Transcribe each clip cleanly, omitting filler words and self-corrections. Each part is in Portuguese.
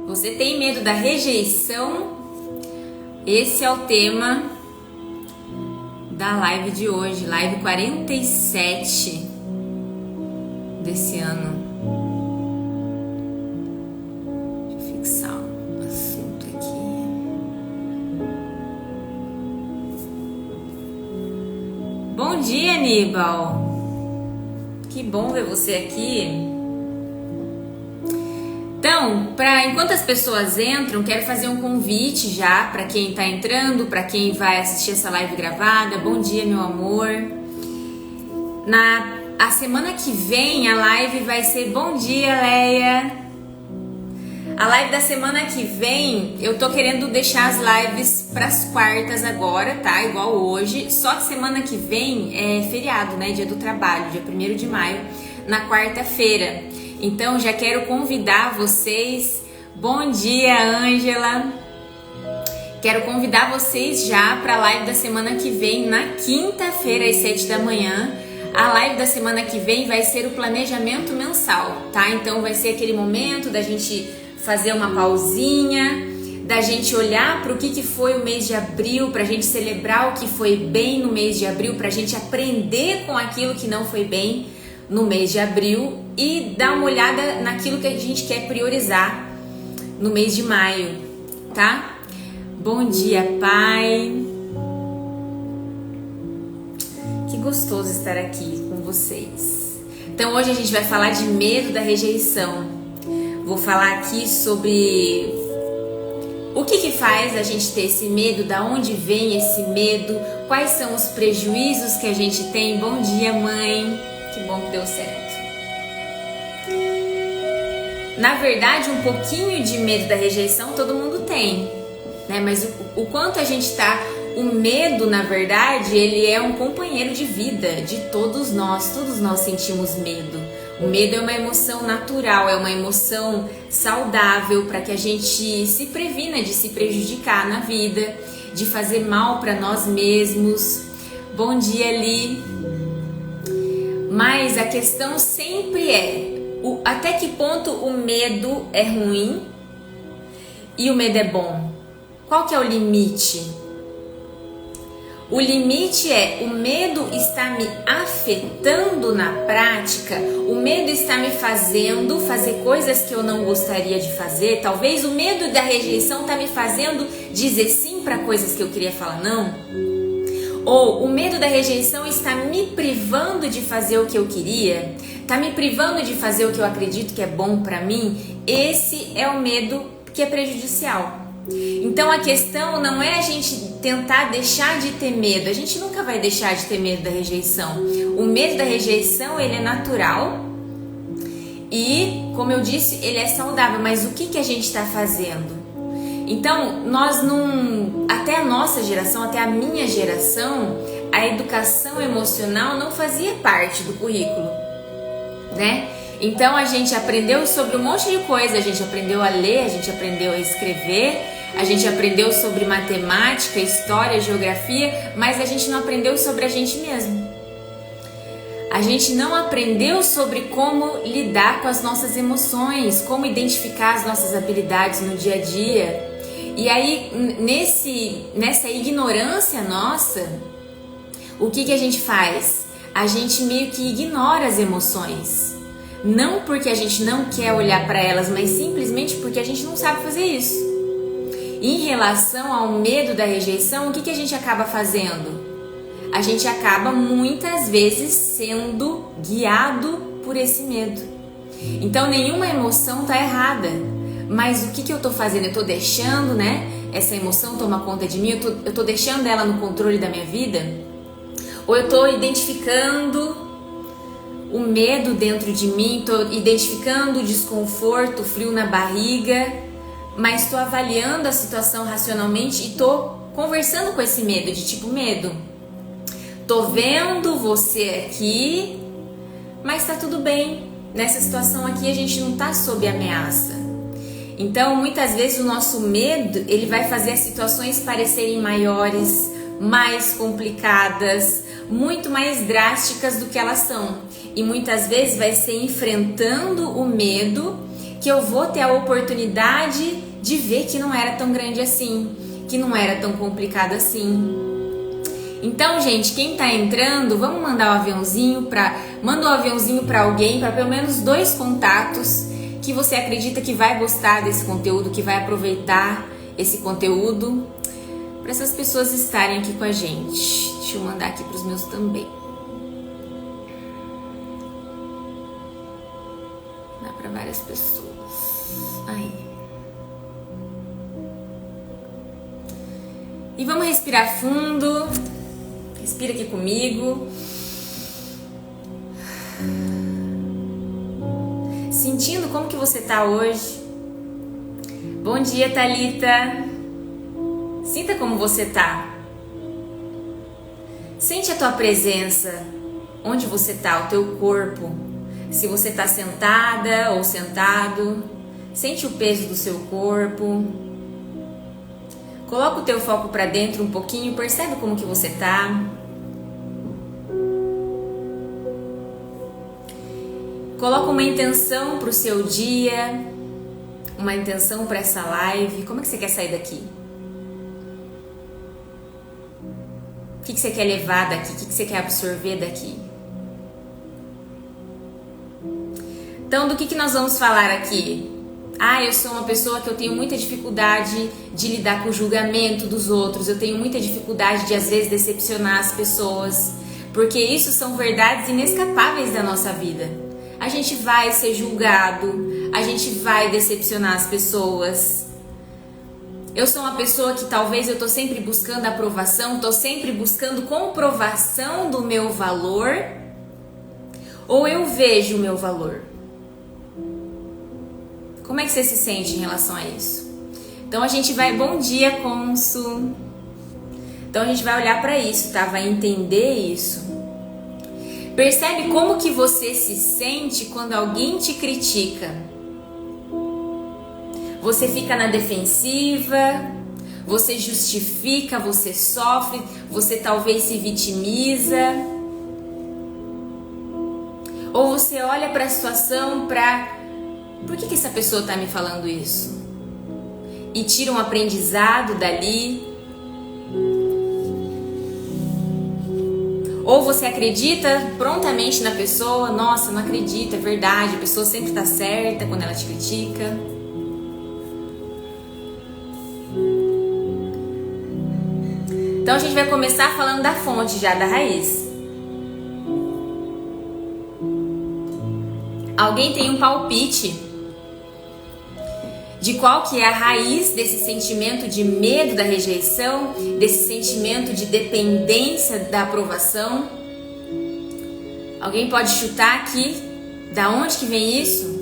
Você tem medo da rejeição? Esse é o tema da live de hoje, live 47 desse ano. Deixa eu fixar um assunto aqui. Bom dia, Aníbal. Que bom ver você aqui. Então, enquanto as pessoas entram, quero fazer um convite já para quem está entrando, para quem vai assistir essa live gravada. Bom dia, meu amor. A semana que vem a live vai ser... Bom dia, Leia. A live da semana que vem, eu tô querendo deixar as lives para as quartas agora, tá? Igual hoje. Só que semana que vem é feriado, né? Dia do trabalho, dia 1º de maio, na quarta-feira. Então, já quero convidar vocês. Bom dia, Ângela. Quero convidar vocês já para a live da semana que vem, na quinta-feira, às 7 da manhã. A live da semana que vem vai ser o planejamento mensal, tá? Então, vai ser aquele momento da gente fazer uma pausinha, da gente olhar para o que foi o mês de abril, para a gente celebrar o que foi bem no mês de abril, para a gente aprender com aquilo que não foi bem no mês de abril e dar uma olhada naquilo que a gente quer priorizar no mês de maio, tá? Bom dia, Pai. Que gostoso estar aqui com vocês. Então hoje a gente vai falar de medo da rejeição. Vou falar aqui sobre o que faz a gente ter esse medo, da onde vem esse medo, quais são os prejuízos que a gente tem. Bom dia, mãe. Que bom que deu certo. Na verdade, um pouquinho de medo da rejeição todo mundo tem, né? Mas o quanto a gente tá... O medo, na verdade, ele é um companheiro de vida de todos nós sentimos medo. O medo é uma emoção natural, é uma emoção saudável para que a gente se previna de se prejudicar na vida, de fazer mal para nós mesmos. Bom dia, Li. Mas a questão sempre é até que ponto o medo é ruim e o medo é bom. Qual que é o limite? O limite é: o medo está me afetando na prática, o medo está me fazendo fazer coisas que eu não gostaria de fazer. Talvez o medo da rejeição está me fazendo dizer sim para coisas que eu queria falar não. Ou o medo da rejeição está me privando de fazer o que eu queria, está me privando de fazer o que eu acredito que é bom para mim. Esse é o medo que é prejudicial. Então a questão não é a gente tentar deixar de ter medo. A gente nunca vai deixar de ter medo da rejeição. O medo da rejeição, ele é natural e, como eu disse, ele é saudável. Mas o que a gente está fazendo? Então, nós não... Até a nossa geração, até a minha geração, a educação emocional não fazia parte do currículo, né? Então a gente aprendeu sobre um monte de coisa. A gente aprendeu a ler, a gente aprendeu a escrever, a gente aprendeu sobre matemática, história, geografia, mas a gente não aprendeu sobre a gente mesmo. A gente não aprendeu sobre como lidar com as nossas emoções, como identificar as nossas habilidades no dia a dia. E aí, nessa ignorância nossa, o que a gente faz? A gente meio que ignora as emoções. Não porque a gente não quer olhar para elas, mas simplesmente porque a gente não sabe fazer isso. Em relação ao medo da rejeição, o que a gente acaba fazendo? A gente acaba muitas vezes sendo guiado por esse medo. Então nenhuma emoção está errada, mas o que eu estou fazendo? Eu estou deixando, né, essa emoção tomar conta de mim? Eu tô deixando ela no controle da minha vida? Ou eu estou identificando o medo dentro de mim, estou identificando o desconforto, o frio na barriga, mas estou avaliando a situação racionalmente e estou conversando com esse medo, de tipo, medo, tô vendo você aqui, mas tá tudo bem, nessa situação aqui a gente não tá sob ameaça. Então muitas vezes o nosso medo, ele vai fazer as situações parecerem maiores, mais complicadas, muito mais drásticas do que elas são. E muitas vezes vai ser enfrentando o medo que eu vou ter a oportunidade de ver que não era tão grande assim, que não era tão complicado assim. Então, gente, quem tá entrando, vamos mandar um aviãozinho manda um aviãozinho para alguém, para pelo menos 2 contatos que você acredita que vai gostar desse conteúdo, que vai aproveitar esse conteúdo, para essas pessoas estarem aqui com a gente. Deixa eu mandar aqui para os meus também. Dá para várias pessoas. Aí. E vamos respirar fundo. Respira aqui comigo. Sentindo como que você tá hoje. Bom dia, Thalita. Sinta como você tá. Sente a tua presença. Onde você tá, o teu corpo. Se você tá sentada ou sentado. Sente o peso do seu corpo. Coloca o teu foco para dentro um pouquinho. Percebe como que você tá. Coloca uma intenção para o seu dia, uma intenção para essa live. Como é que você quer sair daqui? O que você quer levar daqui? O que você quer absorver daqui? Então, do que nós vamos falar aqui? Eu sou uma pessoa que eu tenho muita dificuldade de lidar com o julgamento dos outros. Eu tenho muita dificuldade de, às vezes, decepcionar as pessoas. Porque isso são verdades inescapáveis da nossa vida. A gente vai ser julgado, a gente vai decepcionar as pessoas. Eu sou uma pessoa que talvez eu tô sempre buscando aprovação, tô sempre buscando comprovação do meu valor, ou eu vejo o meu valor. Como é que você se sente em relação a isso? Então a gente vai... Bom dia, Consu. Então a gente vai olhar para isso, tá? Vai entender isso. Percebe como que você se sente quando alguém te critica? Você fica na defensiva, você justifica, você sofre, você talvez se vitimiza. Ou você olha para a situação por que essa pessoa está me falando isso? E tira um aprendizado dali. Ou você acredita prontamente na pessoa, nossa, não acredito, é verdade, a pessoa sempre está certa quando ela te critica. Então a gente vai começar falando da fonte já, da raiz. Alguém tem um palpite de qual que é a raiz desse sentimento de medo da rejeição, desse sentimento de dependência da aprovação? Alguém pode chutar aqui? Da onde que vem isso?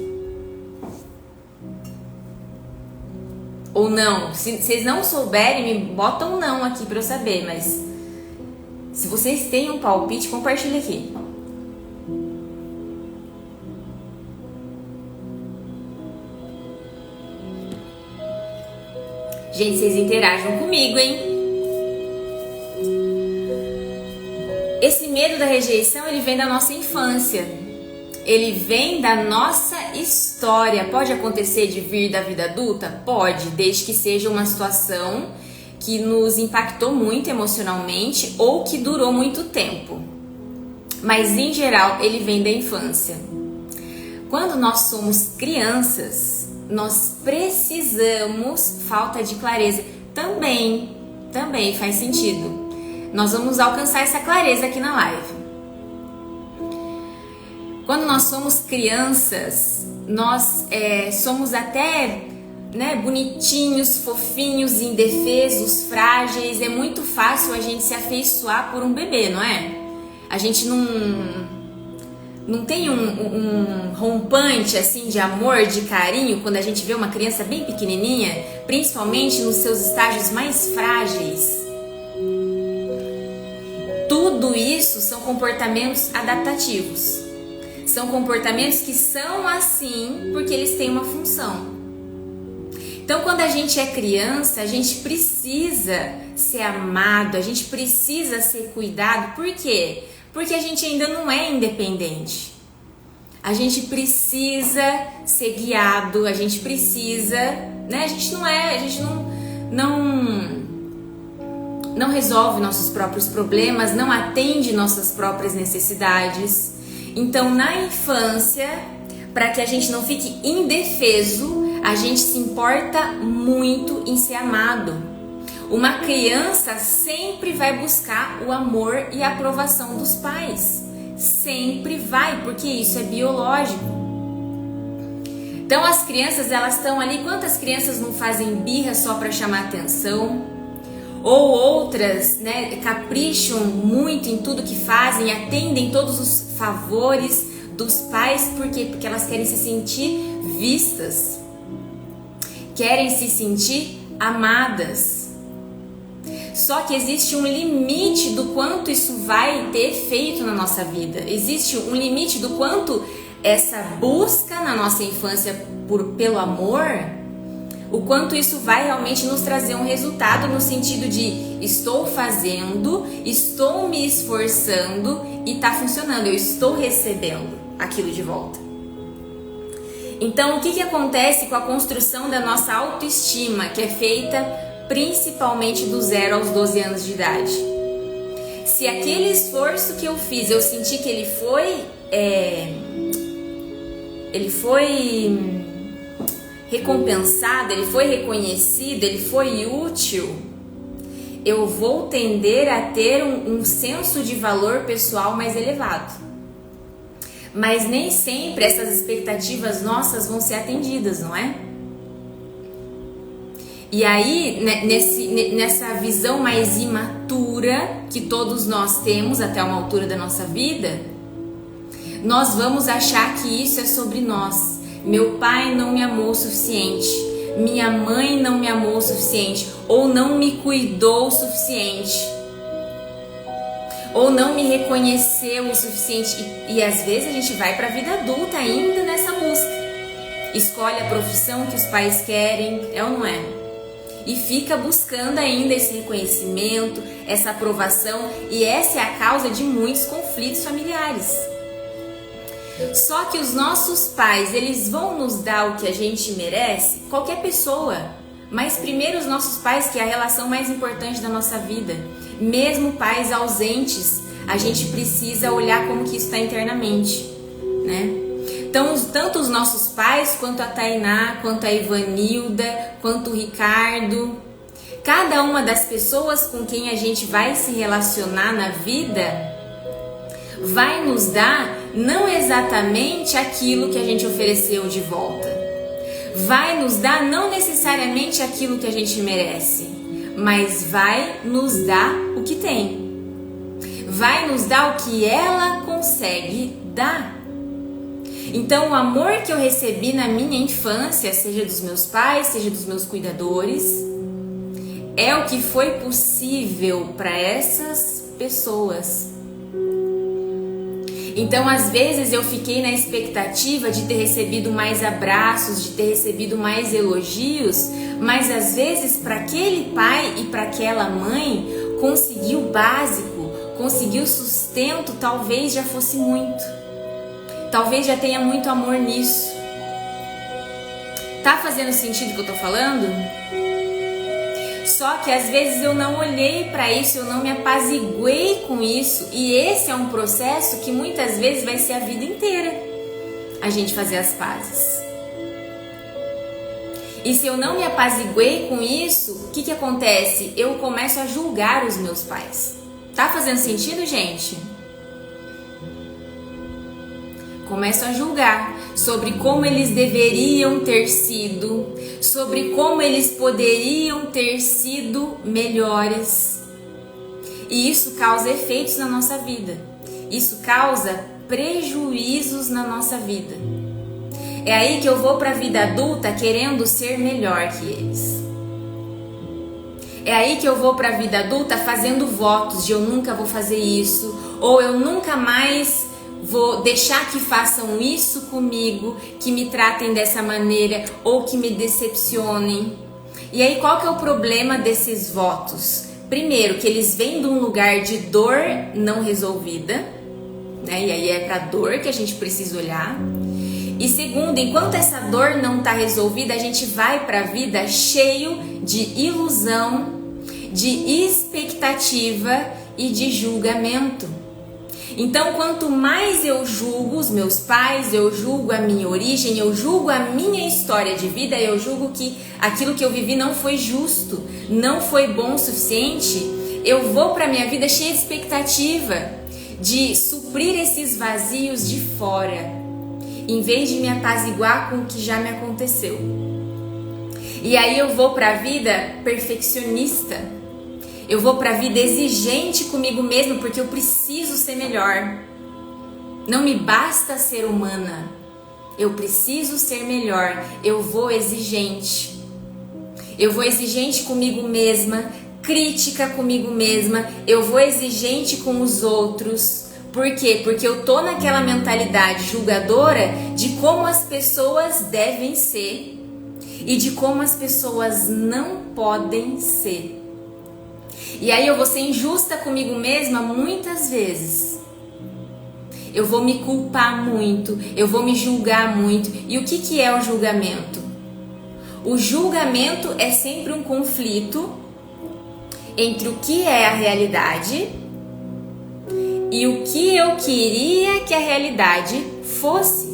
Ou não? Se vocês não souberem, me botam um não aqui para eu saber, mas se vocês têm um palpite, compartilha aqui. Gente, vocês interajam comigo, hein? Esse medo da rejeição, ele vem da nossa infância. Ele vem da nossa história. Pode acontecer de vir da vida adulta? Pode, desde que seja uma situação que nos impactou muito emocionalmente ou que durou muito tempo. Mas, em geral, ele vem da infância. Quando nós somos crianças, nós precisamos, falta de clareza, também faz sentido. Nós vamos alcançar essa clareza aqui na live. Quando nós somos crianças, nós somos até bonitinhos, fofinhos, indefesos, frágeis. É muito fácil a gente se afeiçoar por um bebê, não é? A gente não tem um rompante assim de amor, de carinho quando a gente vê uma criança bem pequenininha, principalmente nos seus estágios mais frágeis. Tudo isso são comportamentos adaptativos. São comportamentos que são assim porque eles têm uma função. Então, quando a gente é criança, a gente precisa ser amado, a gente precisa ser cuidado. Por quê? Porque a gente ainda não é independente. A gente precisa ser guiado, a gente precisa, né? A gente não resolve nossos próprios problemas, não atende nossas próprias necessidades. Então, na infância, para que a gente não fique indefeso, a gente se importa muito em ser amado. Uma criança sempre vai buscar o amor e a aprovação dos pais. Sempre vai, porque isso é biológico. Então as crianças, elas estão ali, quantas crianças não fazem birra só para chamar atenção? Ou outras, né, capricham muito em tudo que fazem, atendem todos os favores dos pais, por quê? Porque elas querem se sentir vistas, querem se sentir amadas. Só que existe um limite do quanto isso vai ter efeito na nossa vida. Existe um limite do quanto essa busca na nossa infância pelo amor, o quanto isso vai realmente nos trazer um resultado no sentido de estou fazendo, estou me esforçando e está funcionando, eu estou recebendo aquilo de volta. Então, o que acontece com a construção da nossa autoestima, que é feita principalmente do 0 aos 12 anos de idade? Se aquele esforço que eu fiz, eu senti que ele foi recompensado, ele foi reconhecido, ele foi útil, eu vou tender a ter um senso de valor pessoal mais elevado. Mas nem sempre essas expectativas nossas vão ser atendidas, não é? E aí, nessa visão mais imatura que todos nós temos até uma altura da nossa vida, nós vamos achar que isso é sobre nós. Meu pai não me amou o suficiente, minha mãe não me amou o suficiente, ou não me cuidou o suficiente, ou não me reconheceu o suficiente. E às vezes a gente vai para a vida adulta ainda nessa busca. Escolhe a profissão que os pais querem, é ou não é? E fica buscando ainda esse reconhecimento, essa aprovação, e essa é a causa de muitos conflitos familiares. Só que os nossos pais, eles vão nos dar o que a gente merece? Qualquer pessoa, mas primeiro os nossos pais, que é a relação mais importante da nossa vida. Mesmo pais ausentes, a gente precisa olhar como que isso está internamente, né? Então, tanto os nossos pais, quanto a Tainá, quanto a Ivanilda, quanto o Ricardo, cada uma das pessoas com quem a gente vai se relacionar na vida, vai nos dar não exatamente aquilo que a gente ofereceu de volta. Vai nos dar não necessariamente aquilo que a gente merece, mas vai nos dar o que tem. Vai nos dar o que ela consegue dar. Então, o amor que eu recebi na minha infância, seja dos meus pais, seja dos meus cuidadores, é o que foi possível para essas pessoas. Então, às vezes eu fiquei na expectativa de ter recebido mais abraços, de ter recebido mais elogios, mas às vezes para aquele pai e para aquela mãe, conseguir o básico, conseguir o sustento, talvez já fosse muito. Talvez já tenha muito amor nisso. Tá fazendo sentido o que eu tô falando? Só que às vezes eu não olhei para isso, eu não me apaziguei com isso, e esse é um processo que muitas vezes vai ser a vida inteira a gente fazer as pazes. E se eu não me apaziguei com isso, o que acontece? Eu começo a julgar os meus pais. Tá fazendo sentido, gente? Começo a julgar sobre como eles deveriam ter sido, sobre como eles poderiam ter sido melhores. E isso causa efeitos na nossa vida. Isso causa prejuízos na nossa vida. É aí que eu vou para a vida adulta querendo ser melhor que eles. É aí que eu vou para a vida adulta fazendo votos de eu nunca vou fazer isso, ou eu nunca mais vou deixar que façam isso comigo, que me tratem dessa maneira ou que me decepcionem. E aí qual que é o problema desses votos? Primeiro, que eles vêm de um lugar de dor não resolvida, né? E aí é para a dor que a gente precisa olhar. E segundo, enquanto essa dor não está resolvida, a gente vai para a vida cheio de ilusão, de expectativa e de julgamento. Então, quanto mais eu julgo os meus pais, eu julgo a minha origem, eu julgo a minha história de vida, eu julgo que aquilo que eu vivi não foi justo, não foi bom o suficiente, eu vou para a minha vida cheia de expectativa de suprir esses vazios de fora, em vez de me apaziguar com o que já me aconteceu. E aí eu vou para a vida perfeccionista. Eu vou para a vida exigente comigo mesmo porque eu preciso ser melhor. Não me basta ser humana. Eu preciso ser melhor. Eu vou exigente. Eu vou exigente comigo mesma, crítica comigo mesma. Eu vou exigente com os outros. Por quê? Porque eu tô naquela mentalidade julgadora de como as pessoas devem ser e de como as pessoas não podem ser. E aí eu vou ser injusta comigo mesma muitas vezes. Eu vou me culpar muito, eu vou me julgar muito. E o que é o julgamento? O julgamento é sempre um conflito entre o que é a realidade e o que eu queria que a realidade fosse.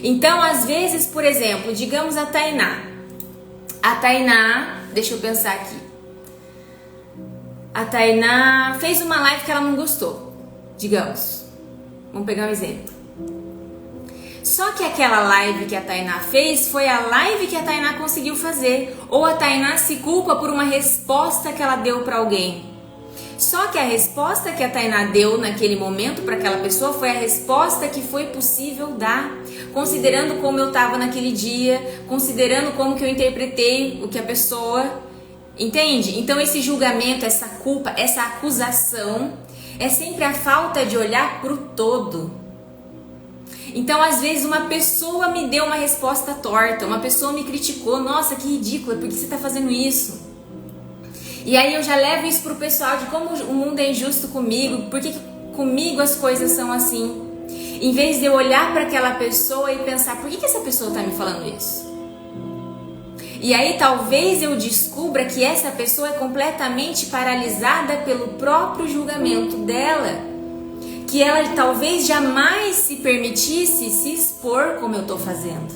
Então, às vezes, por exemplo, digamos a Tainá. A Tainá, deixa eu pensar aqui. A Tainá fez uma live que ela não gostou, digamos. Vamos pegar um exemplo. Só que aquela live que a Tainá fez foi a live que a Tainá conseguiu fazer. Ou a Tainá se culpa por uma resposta que ela deu para alguém. Só que a resposta que a Tainá deu naquele momento para aquela pessoa foi a resposta que foi possível dar. Considerando como eu estava naquele dia, considerando como que eu interpretei o que a pessoa... Entende? Então esse julgamento, essa culpa, essa acusação é sempre a falta de olhar para o todo. Então às vezes uma pessoa me deu uma resposta torta, uma pessoa me criticou, nossa que ridícula, por que você está fazendo isso? E aí eu já levo isso pro pessoal de como o mundo é injusto comigo, por que comigo as coisas são assim? Em vez de eu olhar para aquela pessoa e pensar, por que essa pessoa está me falando isso? E aí talvez eu descubra que essa pessoa é completamente paralisada pelo próprio julgamento dela. Que ela talvez jamais se permitisse se expor como eu tô fazendo.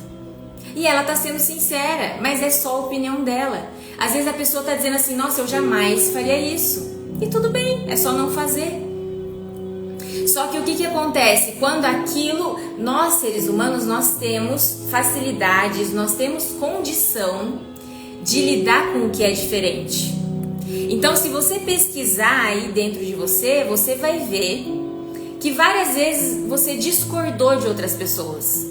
E ela tá sendo sincera, mas é só a opinião dela. Às vezes a pessoa tá dizendo assim, nossa, eu jamais faria isso. E tudo bem, é só não fazer. Só que o que acontece? Quando aquilo, nós seres humanos, nós temos facilidades, nós temos condição de lidar com o que é diferente. Então, se você pesquisar aí dentro de você, você vai ver que várias vezes você discordou de outras pessoas.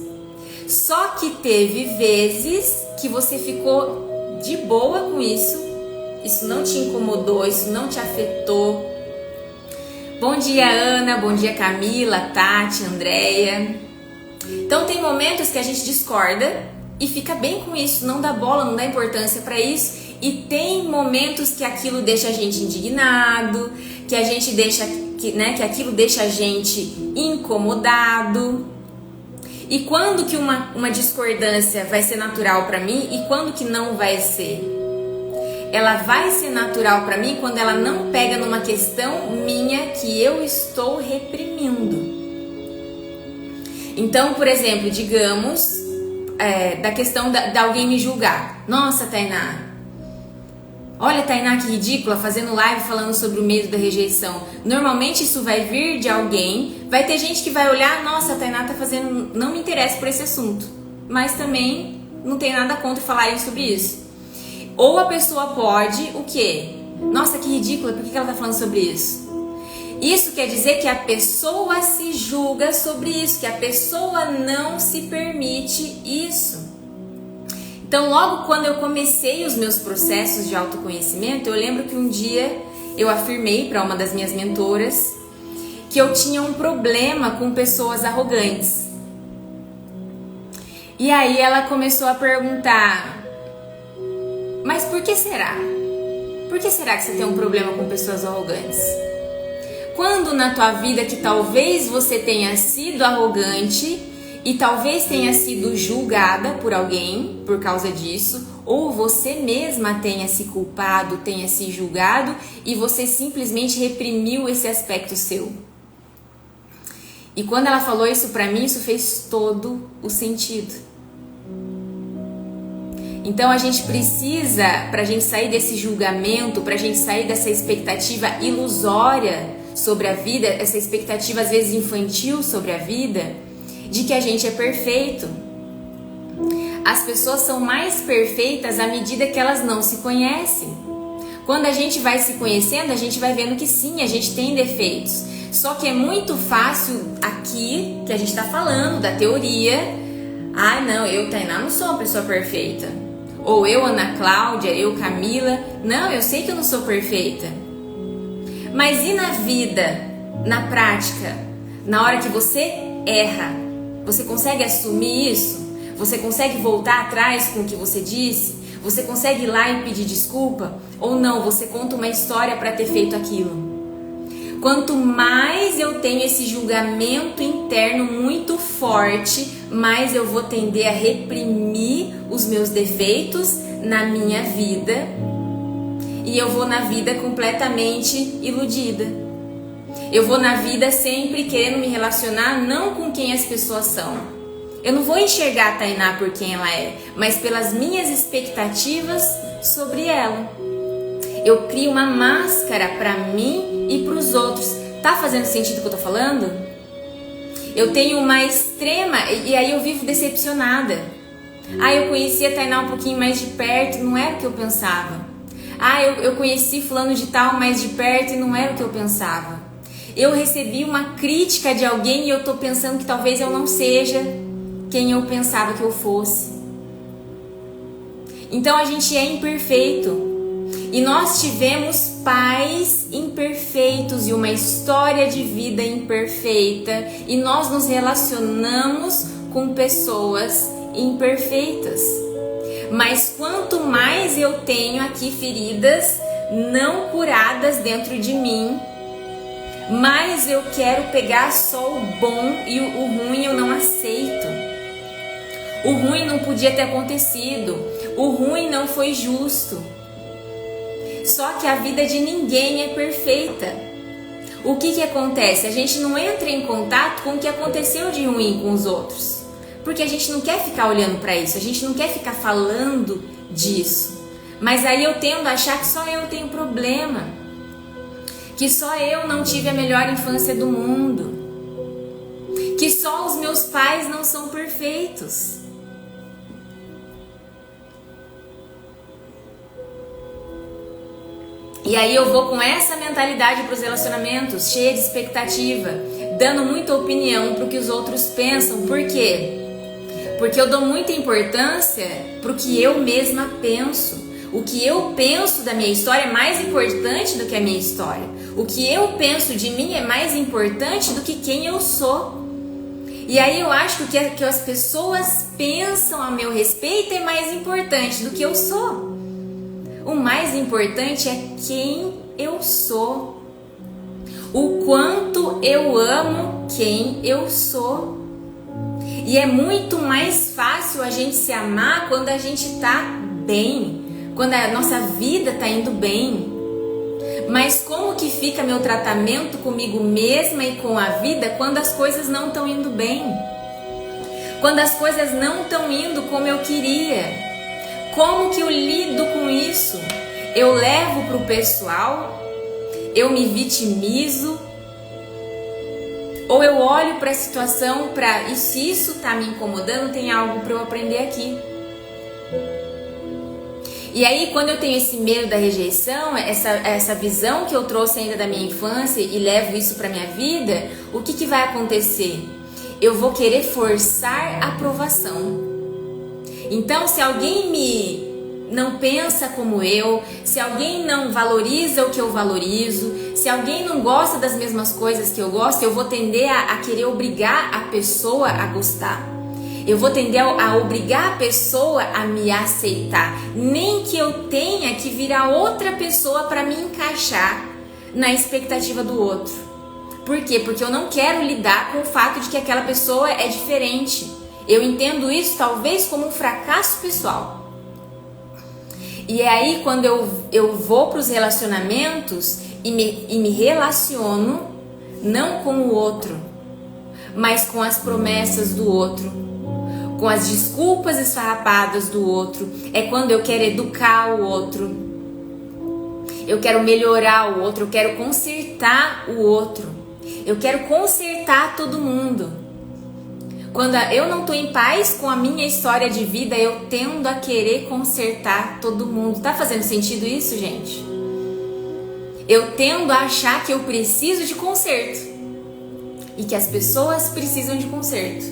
Só que teve vezes que você ficou de boa com isso não te incomodou, isso não te afetou. Bom dia, Ana, bom dia, Camila, Tati, Andréia. Então tem momentos que a gente discorda e fica bem com isso, não dá bola, não dá importância para isso. E tem momentos que aquilo deixa a gente indignado, que a gente deixa, que aquilo deixa a gente incomodado. E quando que uma discordância vai ser natural para mim e quando que não vai ser? Ela vai ser natural para mim quando ela não pega numa questão minha que eu estou reprimindo. Então, por exemplo, digamos, da questão de alguém me julgar. Nossa, Tainá, olha, Tainá, que ridícula, fazendo live falando sobre o medo da rejeição. Normalmente isso vai vir de alguém, vai ter gente que vai olhar, nossa, a Tainá tá fazendo, não me interessa por esse assunto. Mas também não tem nada contra falarem sobre isso. Ou a pessoa pode, o quê? Nossa, que ridícula, por que ela tá falando sobre isso? Isso quer dizer que a pessoa se julga sobre isso, que a pessoa não se permite isso. Então, logo quando eu comecei os meus processos de autoconhecimento, eu lembro que um dia eu afirmei para uma das minhas mentoras que eu tinha um problema com pessoas arrogantes. E aí ela começou a perguntar, mas por que será? Por que será que você tem um problema com pessoas arrogantes? Quando na tua vida que talvez você tenha sido arrogante e talvez tenha sido julgada por alguém por causa disso, ou você mesma tenha se culpado, tenha se julgado e você simplesmente reprimiu esse aspecto seu. E quando ela falou isso pra mim, isso fez todo o sentido. Então a gente precisa, pra gente sair desse julgamento, pra gente sair dessa expectativa ilusória sobre a vida, essa expectativa às vezes infantil sobre a vida, de que a gente é perfeito. As pessoas são mais perfeitas à medida que elas não se conhecem. Quando a gente vai se conhecendo, a gente vai vendo que sim, a gente tem defeitos. Só que é muito fácil aqui, que a gente está falando da teoria. Ah, não, eu, Tainá, não sou uma pessoa perfeita. Ou eu, Ana Cláudia, eu, Camila. Não, eu sei que eu não sou perfeita. Mas e na vida, na prática, na hora que você erra, você consegue assumir isso? Você consegue voltar atrás com o que você disse? Você consegue ir lá e pedir desculpa? Ou não, você conta uma história para ter feito aquilo? Quanto mais eu tenho esse julgamento interno muito forte, mais eu vou tender a reprimir os meus defeitos na minha vida. E eu vou na vida completamente iludida. Eu vou na vida sempre querendo me relacionar não com quem as pessoas são. Eu não vou enxergar a Tainá por quem ela é, mas pelas minhas expectativas sobre ela. Eu crio uma máscara para mim e para os outros. Tá fazendo sentido o que eu tô falando? Eu tenho uma extrema... E aí eu vivo decepcionada. Ah, eu conheci a Tainá um pouquinho mais de perto, não era o que eu pensava. Ah, eu conheci fulano de tal mais de perto e não era o que eu pensava. Eu recebi uma crítica de alguém e eu tô pensando que talvez eu não seja quem eu pensava que eu fosse. Então a gente é imperfeito. E nós tivemos pais imperfeitos e uma história de vida imperfeita. E nós nos relacionamos com pessoas imperfeitas. Mas quanto mais eu tenho aqui feridas não curadas dentro de mim, mais eu quero pegar só o bom e o ruim eu não aceito. O ruim não podia ter acontecido. O ruim não foi justo. Só que a vida de ninguém é perfeita. O que acontece? A gente não entra em contato com o que aconteceu de ruim com os outros. Porque a gente não quer ficar olhando para isso. A gente não quer ficar falando disso. Mas aí eu tendo a achar que só eu tenho problema. Que só eu não tive a melhor infância do mundo. Que só os meus pais não são perfeitos. E aí eu vou com essa mentalidade para os relacionamentos, cheia de expectativa, dando muita opinião para o que os outros pensam. Por quê? Porque eu dou muita importância para o que eu mesma penso. O que eu penso da minha história é mais importante do que a minha história. O que eu penso de mim é mais importante do que quem eu sou. E aí eu acho que o que as pessoas pensam a meu respeito é mais importante do que eu sou. O mais importante é quem eu sou. O quanto eu amo quem eu sou. E é muito mais fácil a gente se amar quando a gente tá bem. Quando a nossa vida tá indo bem. Mas como que fica meu tratamento comigo mesma e com a vida quando as coisas não estão indo bem? Quando as coisas não estão indo como eu queria? Como que eu lido com isso? Eu levo pro pessoal? Eu me vitimizo? Ou eu olho para a situação e se isso tá me incomodando, tem algo para eu aprender aqui. E aí, quando eu tenho esse medo da rejeição, essa visão que eu trouxe ainda da minha infância e levo isso para minha vida, o que vai acontecer? Eu vou querer forçar a aprovação. Então, se alguém não pensa como eu, se alguém não valoriza o que eu valorizo, se alguém não gosta das mesmas coisas que eu gosto, eu vou tender a querer obrigar a pessoa a gostar. Eu vou tender a obrigar a pessoa a me aceitar. Nem que eu tenha que virar outra pessoa para me encaixar na expectativa do outro. Por quê? Porque eu não quero lidar com o fato de que aquela pessoa é diferente. Eu entendo isso talvez como um fracasso pessoal. E é aí quando eu vou para os relacionamentos e me relaciono não com o outro, mas com as promessas do outro, com as desculpas esfarrapadas do outro. É quando eu quero educar o outro, eu quero melhorar o outro, eu quero consertar o outro, eu quero consertar todo mundo. Quando eu não estou em paz com a minha história de vida, eu tendo a querer consertar todo mundo. Tá fazendo sentido isso, gente? Eu tendo a achar que eu preciso de conserto e que as pessoas precisam de conserto.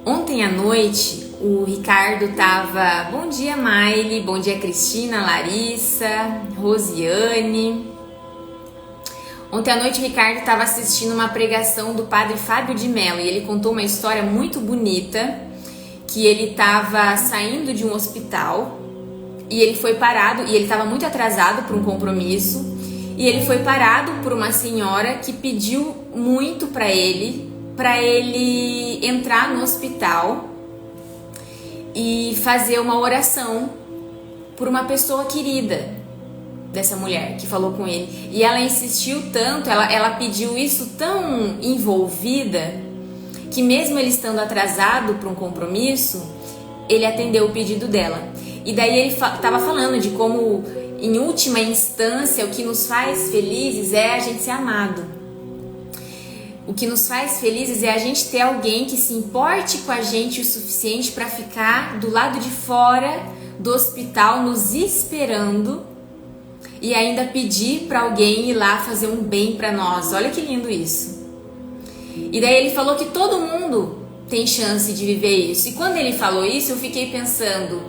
Ontem à noite, o Ricardo tava... Bom dia, Maile. Bom dia, Cristina, Larissa, Rosiane. Ontem à noite o Ricardo estava assistindo uma pregação do padre Fábio de Mello e ele contou uma história muito bonita, que ele estava saindo de um hospital e ele foi parado, e ele estava muito atrasado para um compromisso, e ele foi parado por uma senhora que pediu muito para ele entrar no hospital e fazer uma oração por uma pessoa querida dessa mulher que falou com ele. E ela insistiu tanto, ela pediu isso tão envolvida, que mesmo ele estando atrasado para um compromisso, ele atendeu o pedido dela. E daí ele estava falando de como, em última instância, o que nos faz felizes é a gente ser amado. O que nos faz felizes é a gente ter alguém que se importe com a gente o suficiente para ficar do lado de fora do hospital nos esperando e ainda pedir para alguém ir lá fazer um bem para nós. Olha que lindo isso. E daí ele falou que todo mundo tem chance de viver isso. E quando ele falou isso, eu fiquei pensando,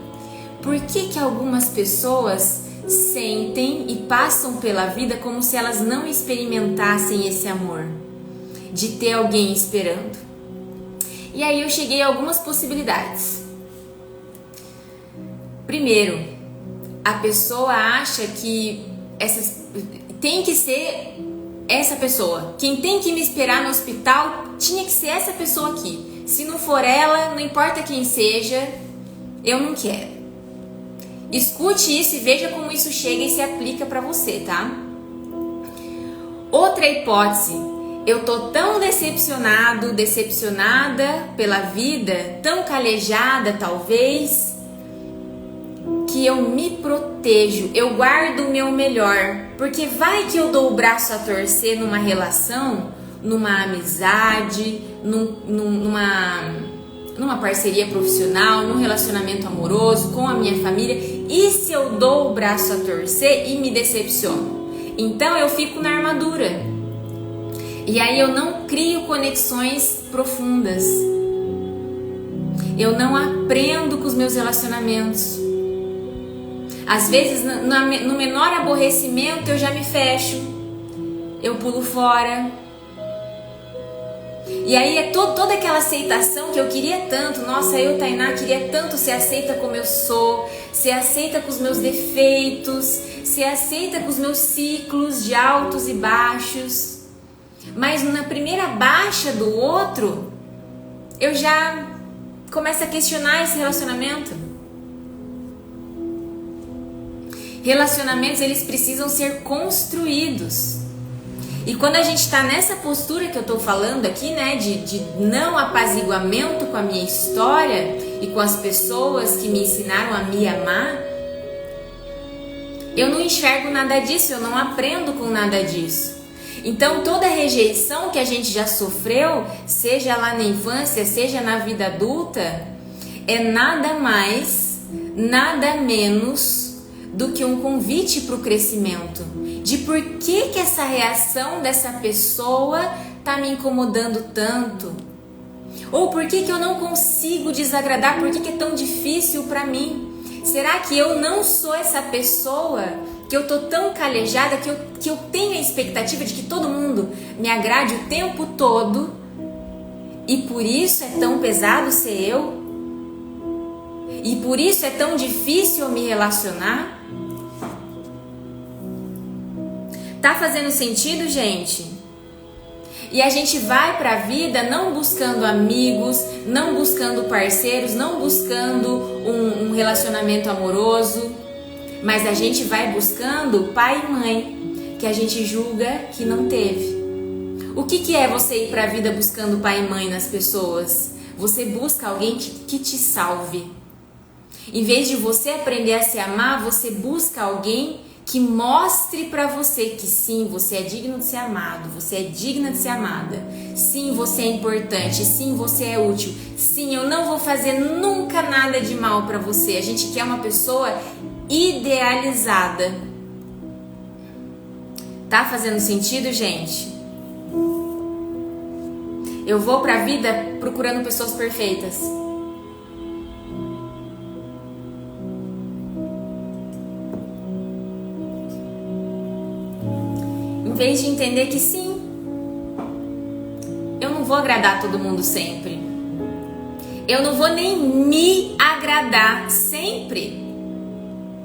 por que algumas pessoas sentem e passam pela vida como se elas não experimentassem esse amor de ter alguém esperando? E aí eu cheguei a algumas possibilidades. Primeiro, a pessoa acha que tem que ser essa pessoa. Quem tem que me esperar no hospital tinha que ser essa pessoa aqui. Se não for ela, não importa quem seja, eu não quero. Escute isso e veja como isso chega e se aplica para você, tá? Outra hipótese. Eu tô tão decepcionada pela vida, tão calejada talvez, que eu me protejo, eu guardo o meu melhor, porque vai que eu dou o braço a torcer numa relação, numa amizade, numa parceria profissional, num relacionamento amoroso, com a minha família, e se eu dou o braço a torcer e me decepciono? Então eu fico na armadura, e aí eu não crio conexões profundas, eu não aprendo com os meus relacionamentos. Às vezes, no menor aborrecimento, eu já me fecho, eu pulo fora. E aí é toda aquela aceitação que eu queria tanto. Nossa, eu, Tainá, queria tanto ser aceita como eu sou, ser aceita com os meus defeitos, ser aceita com os meus ciclos de altos e baixos. Mas na primeira baixa do outro, eu já começo a questionar esse relacionamento. Relacionamentos, eles precisam ser construídos. E quando a gente está nessa postura que eu estou falando aqui, né, de não apaziguamento com a minha história e com as pessoas que me ensinaram a me amar, eu não enxergo nada disso, eu não aprendo com nada disso. Então toda rejeição que a gente já sofreu, seja lá na infância, seja na vida adulta, é nada mais, nada menos do que um convite para o crescimento, de por que essa reação dessa pessoa tá me incomodando tanto, ou por que eu não consigo desagradar, por que é tão difícil para mim. Será que eu não sou essa pessoa, que eu tô tão calejada, que eu tenho a expectativa de que todo mundo me agrade o tempo todo, e por isso é tão pesado ser eu? E por isso é tão difícil eu me relacionar? Tá fazendo sentido, gente? E a gente vai pra vida não buscando amigos, não buscando parceiros, não buscando um relacionamento amoroso, mas a gente vai buscando pai e mãe, que a gente julga que não teve. O que é você ir pra vida buscando pai e mãe nas pessoas? Você busca alguém que te salve. Em vez de você aprender a se amar, você busca alguém que mostre pra você que sim, você é digno de ser amado, você é digna de ser amada, sim, você é importante, sim, você é útil, sim, eu não vou fazer nunca nada de mal pra você. A gente quer uma pessoa idealizada. Tá fazendo sentido, gente? Eu vou pra vida procurando pessoas perfeitas. Em vez de entender que sim, eu não vou agradar todo mundo sempre. Eu não vou nem me agradar sempre.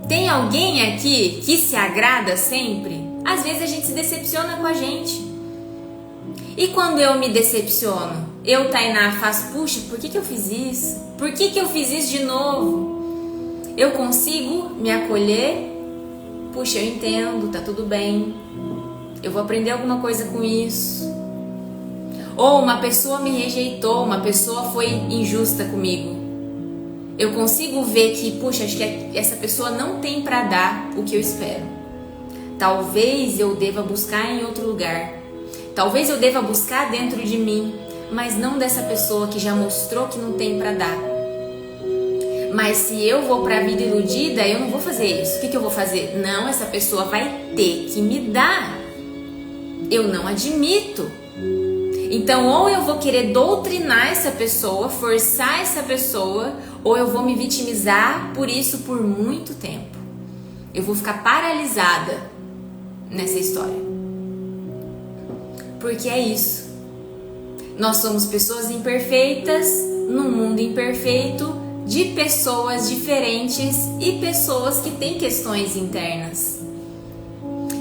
Tem alguém aqui que se agrada sempre? Às vezes a gente se decepciona com a gente. E quando eu me decepciono, eu, Tainá, faço, puxa, por que eu fiz isso? Por que eu fiz isso de novo? Eu consigo me acolher? Puxa, eu entendo, tá tudo bem. Eu vou aprender alguma coisa com isso. Ou uma pessoa me rejeitou, uma pessoa foi injusta comigo. Eu consigo ver que, puxa, acho que essa pessoa não tem pra dar o que eu espero. Talvez eu deva buscar em outro lugar. Talvez eu deva buscar dentro de mim, mas não dessa pessoa que já mostrou que não tem pra dar. Mas se eu vou pra vida iludida, eu não vou fazer isso. O que eu vou fazer? Não, essa pessoa vai ter que me dar. Eu não admito. Então, ou eu vou querer doutrinar essa pessoa, forçar essa pessoa, ou eu vou me vitimizar por isso por muito tempo. Eu vou ficar paralisada nessa história. Porque é isso. Nós somos pessoas imperfeitas, num mundo imperfeito, de pessoas diferentes e pessoas que têm questões internas.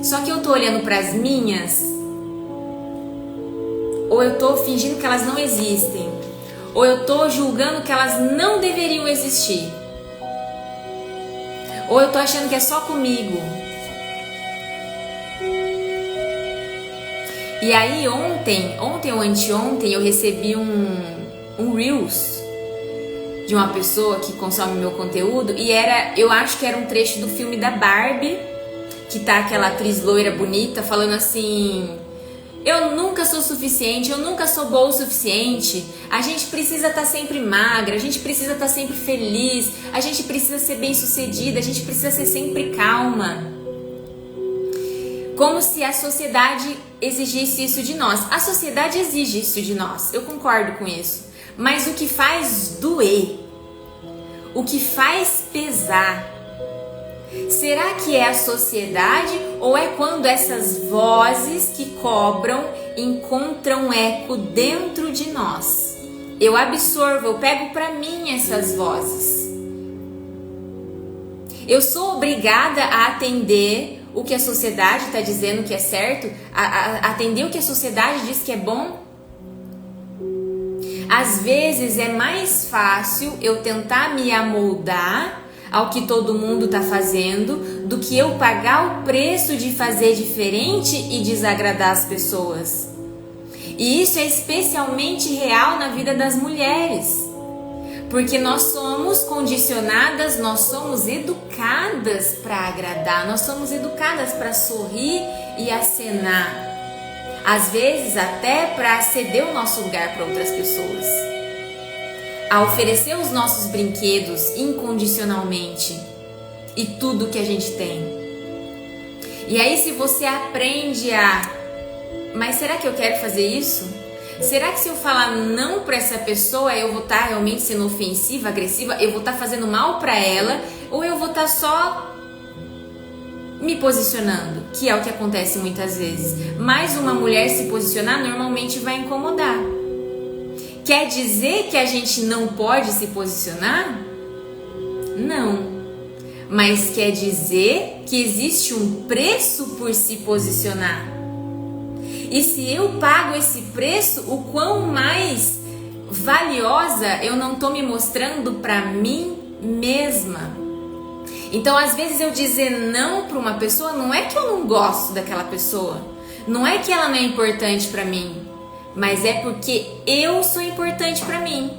Só que eu tô olhando para as minhas, ou eu tô fingindo que elas não existem, ou eu tô julgando que elas não deveriam existir, ou eu tô achando que é só comigo. E aí ontem ou anteontem eu recebi um Reels de uma pessoa que consome meu conteúdo e eu acho que era um trecho do filme da Barbie, que tá aquela atriz loira bonita falando assim: eu nunca sou suficiente, eu nunca sou boa o suficiente, a gente precisa estar sempre magra, a gente precisa estar sempre feliz, a gente precisa ser bem sucedida, a gente precisa ser sempre calma. Como se a sociedade exigisse isso de nós. A sociedade exige isso de nós, eu concordo com isso. Mas o que faz doer, o que faz pesar, será que é a sociedade ou é quando essas vozes que cobram encontram eco dentro de nós? Eu absorvo, eu pego pra mim essas vozes. Eu sou obrigada a atender o que a sociedade está dizendo que é certo, a atender o que a sociedade diz que é bom. Às vezes é mais fácil eu tentar me amoldar ao que todo mundo está fazendo do que eu pagar o preço de fazer diferente e desagradar as pessoas. E isso é especialmente real na vida das mulheres. Porque nós somos condicionadas, nós somos educadas para agradar, nós somos educadas para sorrir e acenar. Às vezes até para ceder o nosso lugar para outras pessoas. A oferecer os nossos brinquedos incondicionalmente e tudo que a gente tem. E aí se você aprende mas será que eu quero fazer isso? Será que se eu falar não para essa pessoa eu vou estar realmente sendo ofensiva, agressiva? Eu vou estar fazendo mal para ela? Ou eu vou estar só me posicionando? Que é o que acontece muitas vezes. Mas uma mulher se posicionar normalmente vai incomodar. Quer dizer que a gente não pode se posicionar? Não. mas quer dizer que existe um preço por se posicionar. E se eu pago esse preço, o quão mais valiosa eu não estou me mostrando para mim mesma. Então, às vezes eu dizer não para uma pessoa não é que eu não gosto daquela pessoa, não é que ela não é importante para mim, mas é porque eu sou importante para mim.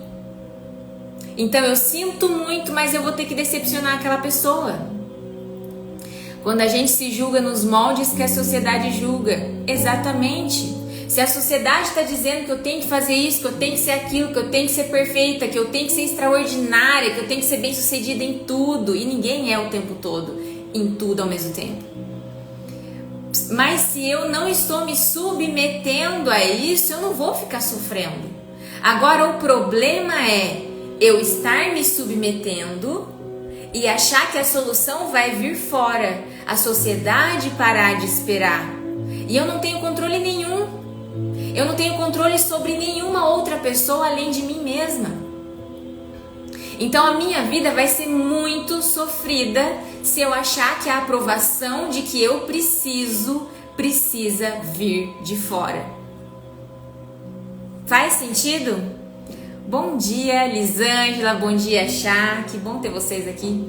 Então eu sinto muito, mas eu vou ter que decepcionar aquela pessoa. Quando a gente se julga nos moldes que a sociedade julga, exatamente. Se a sociedade está dizendo que eu tenho que fazer isso, que eu tenho que ser aquilo, que eu tenho que ser perfeita, que eu tenho que ser extraordinária, que eu tenho que ser bem-sucedida em tudo, e ninguém é o tempo todo, em tudo ao mesmo tempo. Mas se eu não estou me submetendo a isso, eu não vou ficar sofrendo. Agora o problema é eu estar me submetendo e achar que a solução vai vir fora, a sociedade parar de esperar. E eu não tenho controle nenhum. Eu não tenho controle sobre nenhuma outra pessoa além de mim mesma. Então a minha vida vai ser muito sofrida se eu achar que a aprovação de que eu precisa vir de fora. Faz sentido? Bom dia, Lisângela, bom dia, Chá, que bom ter vocês aqui.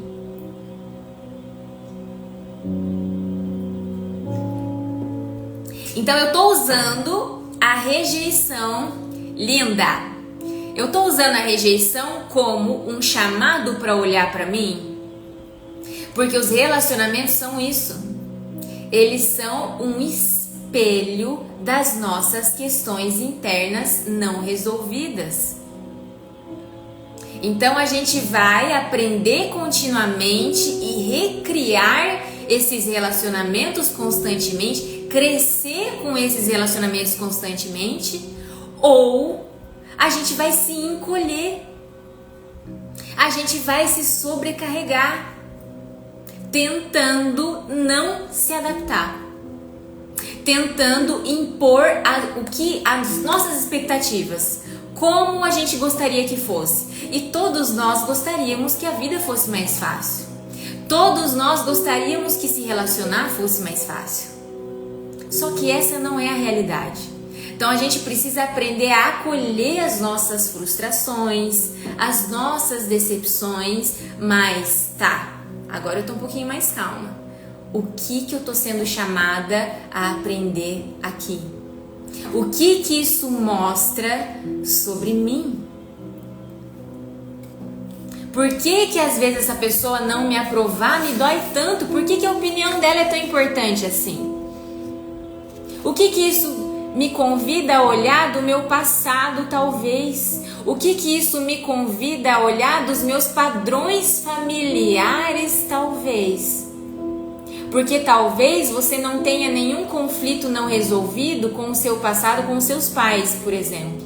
Então eu tô usando a rejeição, linda, eu tô usando a rejeição como um chamado para olhar para mim, porque os relacionamentos são isso, eles são um espelho das nossas questões internas não resolvidas. Então a gente vai aprender continuamente e recriar esses relacionamentos constantemente, crescer com esses relacionamentos constantemente, ou a gente vai se encolher, a gente vai se sobrecarregar, tentando não se adaptar, tentando impor as nossas expectativas, como a gente gostaria que fosse. E todos nós gostaríamos que a vida fosse mais fácil. Todos nós gostaríamos que se relacionar fosse mais fácil. Só que essa não é a realidade. Então a gente precisa aprender a acolher as nossas frustrações, as nossas decepções, mas agora eu tô um pouquinho mais calma. O que eu tô sendo chamada a aprender aqui? O que isso mostra sobre mim? Por que às vezes essa pessoa não me aprovar me dói tanto? Por que a opinião dela é tão importante assim? O que isso me convida a olhar do meu passado, talvez? O que isso me convida a olhar dos meus padrões familiares, talvez? Porque talvez você não tenha nenhum conflito não resolvido com o seu passado, com os seus pais, por exemplo.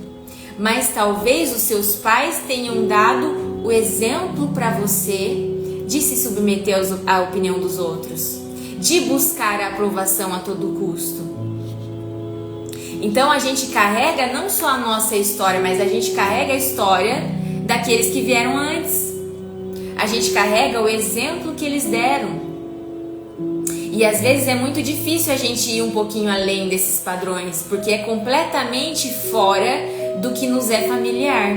Mas talvez os seus pais tenham dado o exemplo para você de se submeter à opinião dos outros, de buscar a aprovação a todo custo. Então a gente carrega não só a nossa história, mas a gente carrega a história daqueles que vieram antes. A gente carrega o exemplo que eles deram. E às vezes é muito difícil a gente ir um pouquinho além desses padrões, porque é completamente fora do que nos é familiar.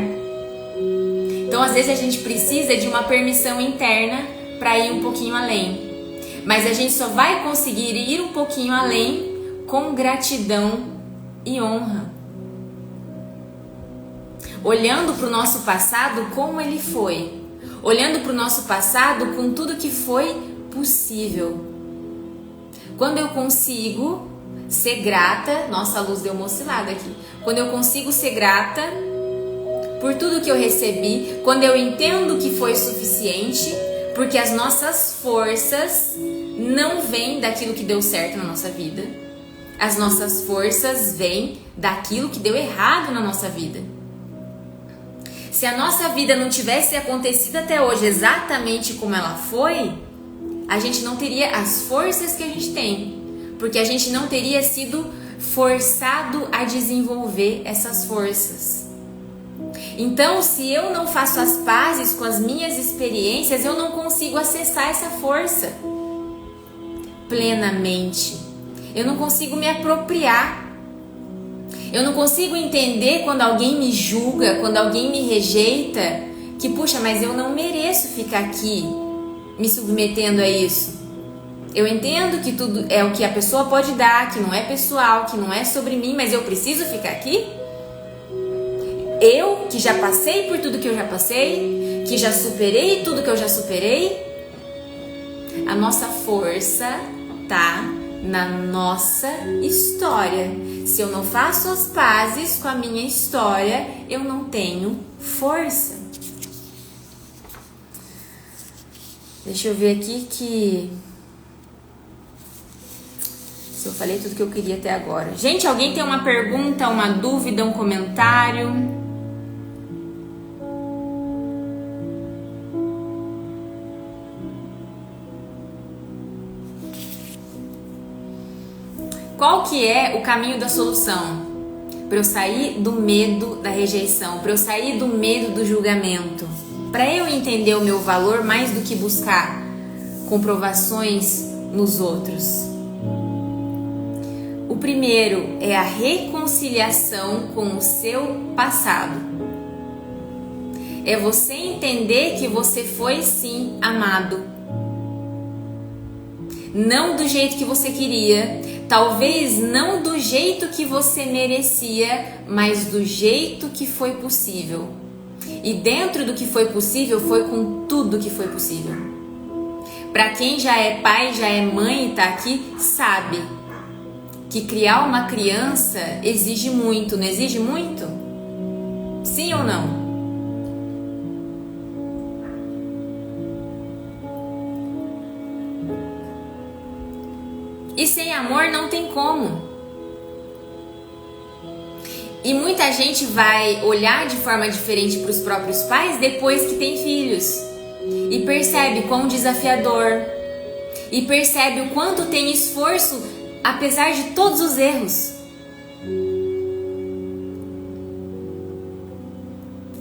Então às vezes a gente precisa de uma permissão interna para ir um pouquinho além. Mas a gente só vai conseguir ir um pouquinho além com gratidão e honra. Olhando para o nosso passado como ele foi. Olhando para o nosso passado com tudo que foi possível. Quando eu consigo ser grata, nossa, a luz deu uma oscilada aqui. Quando eu consigo ser grata por tudo que eu recebi, quando eu entendo que foi suficiente, porque as nossas forças não vêm daquilo que deu certo na nossa vida. As nossas forças vêm daquilo que deu errado na nossa vida. Se a nossa vida não tivesse acontecido até hoje exatamente como ela foi, a gente não teria as forças que a gente tem, porque a gente não teria sido forçado a desenvolver essas forças. Então, se eu não faço as pazes com as minhas experiências, eu não consigo acessar essa força plenamente. Eu não consigo me apropriar. Eu não consigo entender quando alguém me julga, quando alguém me rejeita, que puxa, mas eu não mereço ficar aqui me submetendo a isso. Eu entendo que tudo é o que a pessoa pode dar, que não é pessoal, que não é sobre mim, mas eu preciso ficar aqui? Eu, que já passei por tudo que eu já passei, que já superei tudo que eu já superei, a nossa força tá na nossa história. Se eu não faço as pazes com a minha história, eu não tenho força. Deixa eu ver aqui se eu falei tudo que eu queria até agora. Gente, alguém tem uma pergunta, uma dúvida, um comentário? Qual que é o caminho da solução? Para eu sair do medo da rejeição, para eu sair do medo do julgamento, para eu entender o meu valor mais do que buscar comprovações nos outros. O primeiro é a reconciliação com o seu passado. É você entender que você foi sim amado. Não do jeito que você queria, talvez não do jeito que você merecia, mas do jeito que foi possível. E dentro do que foi possível, foi com tudo que foi possível. Para quem já é pai, já é mãe e tá aqui, sabe que criar uma criança exige muito, não exige muito? Sim ou não? E sem amor não tem como. E muita gente vai olhar de forma diferente para os próprios pais depois que tem filhos. E percebe quão desafiador. E percebe o quanto tem esforço, apesar de todos os erros.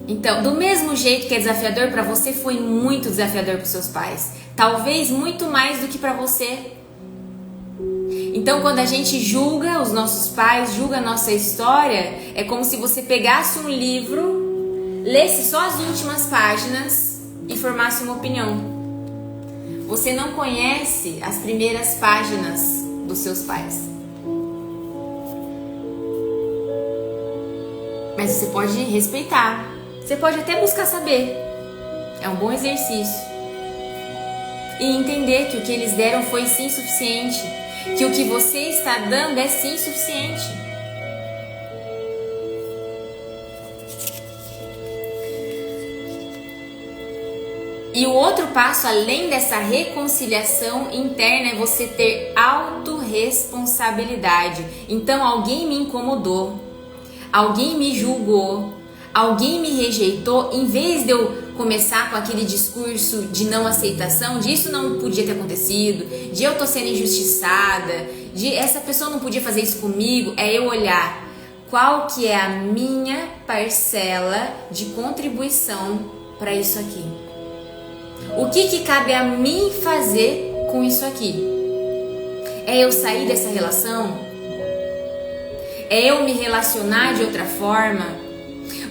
Então, do mesmo jeito que é desafiador para você, foi muito desafiador para os seus pais. Talvez muito mais do que para você. Então, quando a gente julga os nossos pais, julga a nossa história, é como se você pegasse um livro, lesse só as últimas páginas e formasse uma opinião. Você não conhece as primeiras páginas dos seus pais. Mas você pode respeitar. Você pode até buscar saber. É um bom exercício. E entender que o que eles deram foi sim suficiente. Que o que você está dando é sim suficiente. E o outro passo, além dessa reconciliação interna, é você ter autorresponsabilidade. Então, alguém me incomodou, alguém me julgou, alguém me rejeitou, em vez de eu começar com aquele discurso de não aceitação, de isso não podia ter acontecido, de eu tô sendo injustiçada, de essa pessoa não podia fazer isso comigo, é eu olhar qual que é a minha parcela de contribuição para isso aqui. O que cabe a mim fazer com isso aqui? É eu sair dessa relação? É eu me relacionar de outra forma?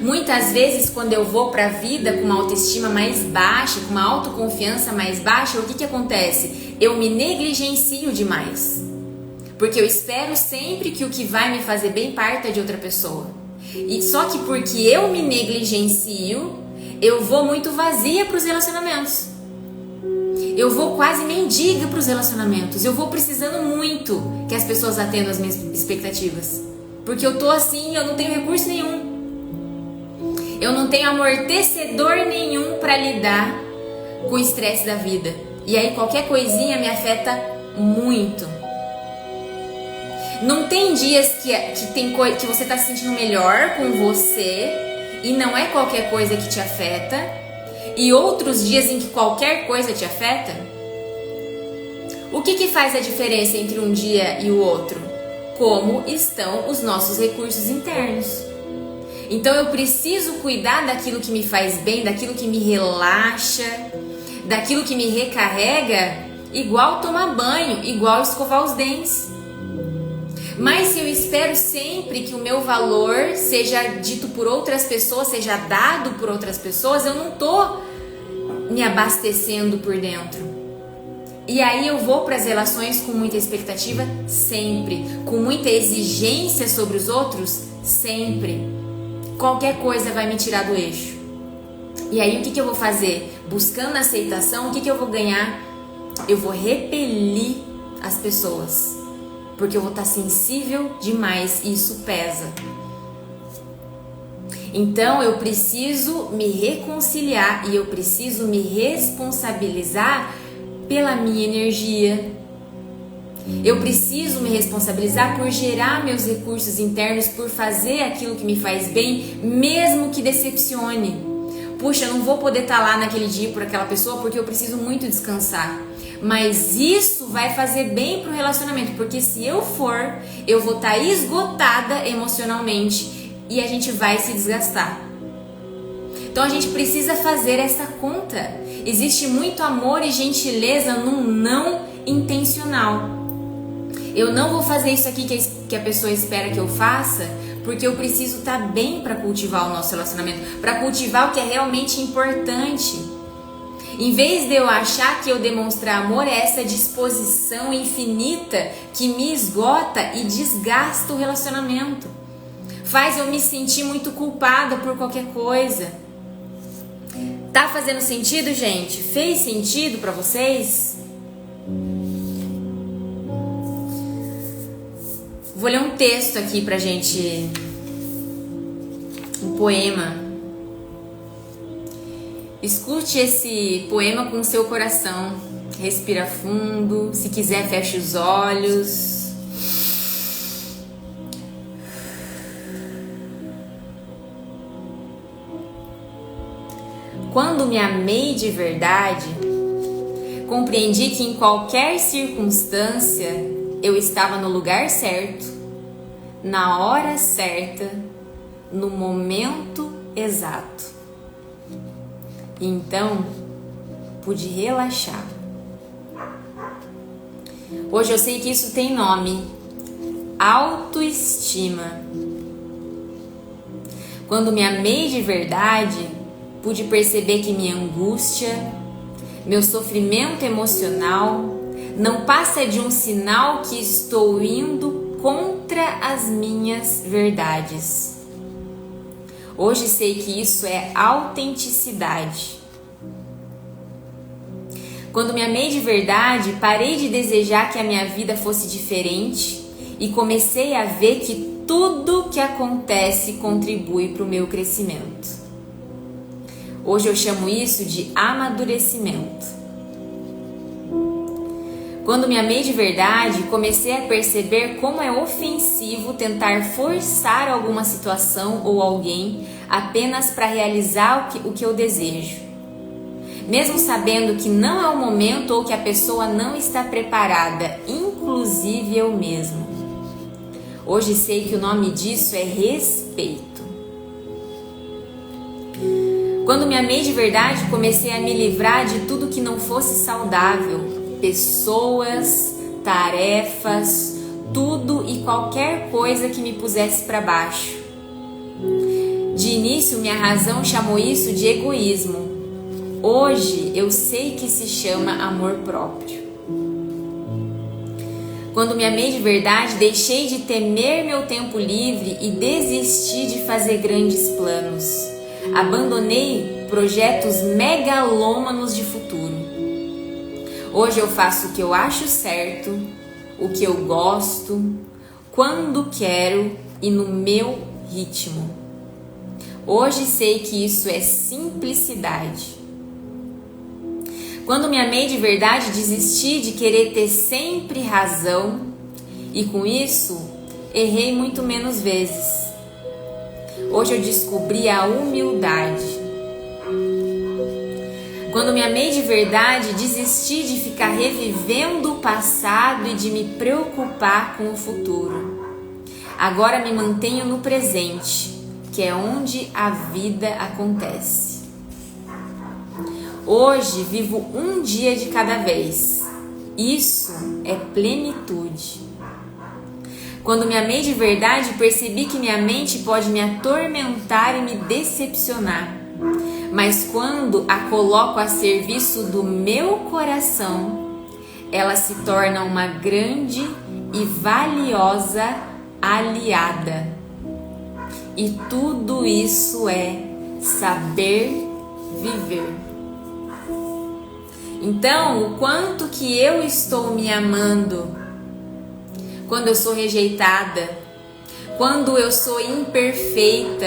Muitas vezes, quando eu vou para a vida com uma autoestima mais baixa, com uma autoconfiança mais baixa, o que acontece? Eu me negligencio demais. Porque eu espero sempre que o que vai me fazer bem parta de outra pessoa. E só que porque eu me negligencio, eu vou muito vazia para os relacionamentos. Eu vou quase mendiga para os relacionamentos. Eu vou precisando muito que as pessoas atendam as minhas expectativas. Porque eu tô assim, eu não tenho recurso nenhum. Eu não tenho amortecedor nenhum para lidar com o estresse da vida. E aí qualquer coisinha me afeta muito. Não tem dias que você tá se sentindo melhor com você e não é qualquer coisa que te afeta. E outros dias em que qualquer coisa te afeta. O que faz a diferença entre um dia e o outro? Como estão os nossos recursos internos. Então eu preciso cuidar daquilo que me faz bem, daquilo que me relaxa, daquilo que me recarrega, igual tomar banho, igual escovar os dentes. Mas se eu espero sempre que o meu valor seja dito por outras pessoas, seja dado por outras pessoas, eu não tô me abastecendo por dentro. E aí eu vou para as relações com muita expectativa sempre, com muita exigência sobre os outros sempre. Qualquer coisa vai me tirar do eixo. E aí o que eu vou fazer? Buscando aceitação, o que eu vou ganhar? Eu vou repelir as pessoas, porque eu vou estar sensível demais e isso pesa. Então eu preciso me reconciliar e eu preciso me responsabilizar pela minha energia. Eu preciso me responsabilizar por gerar meus recursos internos, por fazer aquilo que me faz bem, mesmo que decepcione. Puxa, eu não vou poder estar lá naquele dia por aquela pessoa porque eu preciso muito descansar. Mas isso vai fazer bem pro relacionamento, porque se eu for, eu vou estar esgotada emocionalmente e a gente vai se desgastar. Então a gente precisa fazer essa conta. Existe muito amor e gentileza num não intencional. Eu não vou fazer isso aqui que a pessoa espera que eu faça, porque eu preciso estar bem para cultivar o nosso relacionamento, para cultivar o que é realmente importante. Em vez de eu achar que eu demonstrar amor é essa disposição infinita que me esgota e desgasta o relacionamento. Faz eu me sentir muito culpada por qualquer coisa. Tá fazendo sentido, gente? Fez sentido pra vocês? Vou ler um texto aqui pra gente. Um poema. Escute esse poema com o seu coração. Respira fundo. Se quiser, feche os olhos. Quando me amei de verdade, compreendi que em qualquer circunstância eu estava no lugar certo, na hora certa, no momento exato. Então, pude relaxar. Hoje eu sei que isso tem nome: autoestima. Quando me amei de verdade, pude perceber que minha angústia, meu sofrimento emocional não passa de um sinal que estou indo contra as minhas verdades. Hoje sei que isso é autenticidade. Quando me amei de verdade, parei de desejar que a minha vida fosse diferente e comecei a ver que tudo que acontece contribui para o meu crescimento. Hoje eu chamo isso de amadurecimento. Quando me amei de verdade, comecei a perceber como é ofensivo tentar forçar alguma situação ou alguém apenas para realizar o que eu desejo, mesmo sabendo que não é o momento ou que a pessoa não está preparada, inclusive eu mesmo. Hoje sei que o nome disso é respeito. Quando me amei de verdade, comecei a me livrar de tudo que não fosse saudável. Pessoas, tarefas, tudo e qualquer coisa que me pusesse para baixo. De início, minha razão chamou isso de egoísmo. Hoje, eu sei que se chama amor próprio. Quando me amei de verdade, deixei de temer meu tempo livre e desisti de fazer grandes planos. Abandonei projetos megalômanos de futuro. Hoje eu faço o que eu acho certo, o que eu gosto, quando quero e no meu ritmo. Hoje sei que isso é simplicidade. Quando me amei de verdade, desisti de querer ter sempre razão e com isso errei muito menos vezes. Hoje eu descobri a humildade. Quando me amei de verdade, desisti de ficar revivendo o passado e de me preocupar com o futuro. Agora me mantenho no presente, que é onde a vida acontece. Hoje vivo um dia de cada vez. Isso é plenitude. Quando me amei de verdade, percebi que minha mente pode me atormentar e me decepcionar. Mas quando a coloco a serviço do meu coração, ela se torna uma grande e valiosa aliada. E tudo isso é saber viver. Então, o quanto que eu estou me amando quando eu sou rejeitada, quando eu sou imperfeita,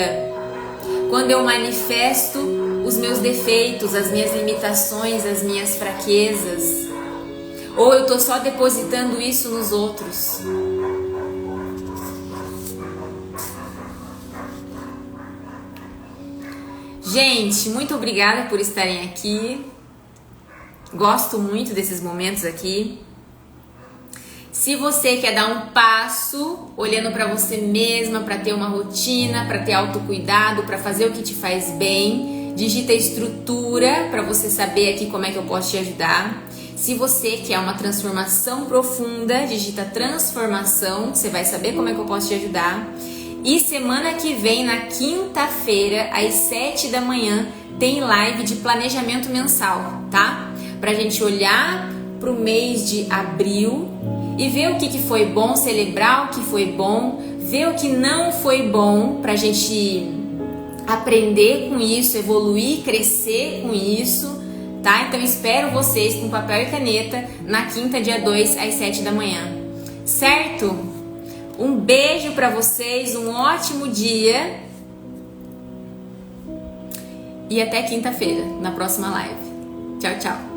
quando eu manifesto os meus defeitos, as minhas limitações, as minhas fraquezas, ou eu tô só depositando isso nos outros. Gente, muito obrigada por estarem aqui. Gosto muito desses momentos aqui. Se você quer dar um passo olhando para você mesma, para ter uma rotina, para ter autocuidado, para fazer o que te faz bem, digita estrutura para você saber aqui como é que eu posso te ajudar. Se você quer uma transformação profunda, digita transformação, você vai saber como é que eu posso te ajudar. E semana que vem, na quinta-feira, às 7 da manhã, tem live de planejamento mensal, tá? Pra gente olhar pro mês de abril e ver o que foi bom, celebrar o que foi bom, ver o que não foi bom, pra gente aprender com isso, evoluir, crescer com isso, tá? Então espero vocês com papel e caneta na quinta, dia 2, às 7 da manhã, certo? Um beijo pra vocês, um ótimo dia e até quinta-feira, na próxima live. Tchau, tchau!